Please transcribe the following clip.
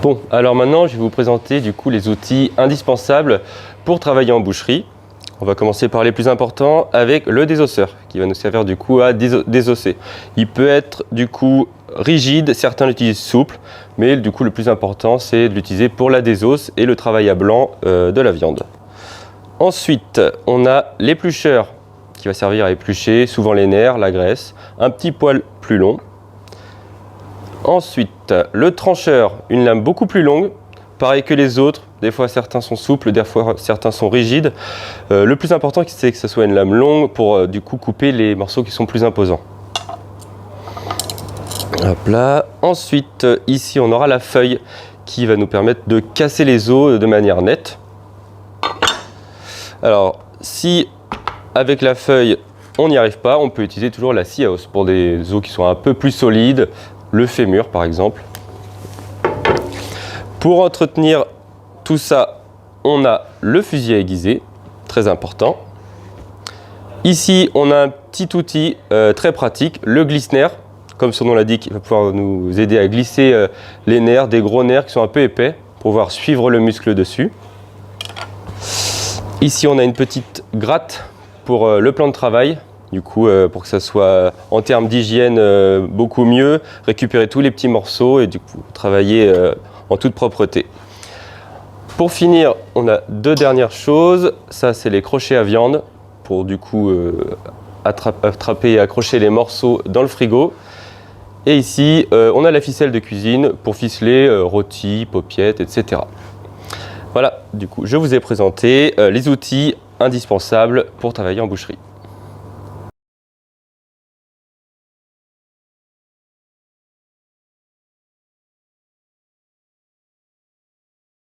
Bon, alors maintenant je vais vous présenter du coup les outils indispensables pour travailler en boucherie. On va commencer par les plus importants avec le désosseur qui va nous servir du coup à désosser. Il peut être du coup rigide, certains l'utilisent souple, mais du coup le plus important c'est de l'utiliser pour la désosse et le travail à blanc de la viande. Ensuite, on a l'éplucheur qui va servir à éplucher souvent les nerfs, la graisse, un petit poil plus long. Ensuite, le trancheur, une lame beaucoup plus longue, pareil que les autres, des fois certains sont souples, des fois certains sont rigides. Le plus important c'est que ce soit une lame longue pour du coup couper les morceaux qui sont plus imposants. Hop là. Ensuite, ici on aura la feuille qui va nous permettre de casser les os de manière nette. Alors, si avec la feuille on n'y arrive pas, on peut utiliser toujours la scie à os pour des os qui sont un peu plus solides, le fémur par exemple. Pour entretenir tout ça, on a le fusil à aiguiser, très important. Ici, on a un petit outil très pratique, le glisse-nerf. Comme son nom l'indique, il va pouvoir nous aider à glisser les nerfs, des gros nerfs qui sont un peu épais, pour pouvoir suivre le muscle dessus. Ici, on a une petite gratte pour le plan de travail. Du coup, pour que ça soit en termes d'hygiène beaucoup mieux, récupérer tous les petits morceaux et du coup travailler en toute propreté. Pour finir, on a deux dernières choses. Ça, c'est les crochets à viande pour du coup attraper et accrocher les morceaux dans le frigo. Et ici, on a la ficelle de cuisine pour ficeler rôtis, paupiettes, etc. Voilà, du coup, je vous ai présenté les outils indispensables pour travailler en boucherie.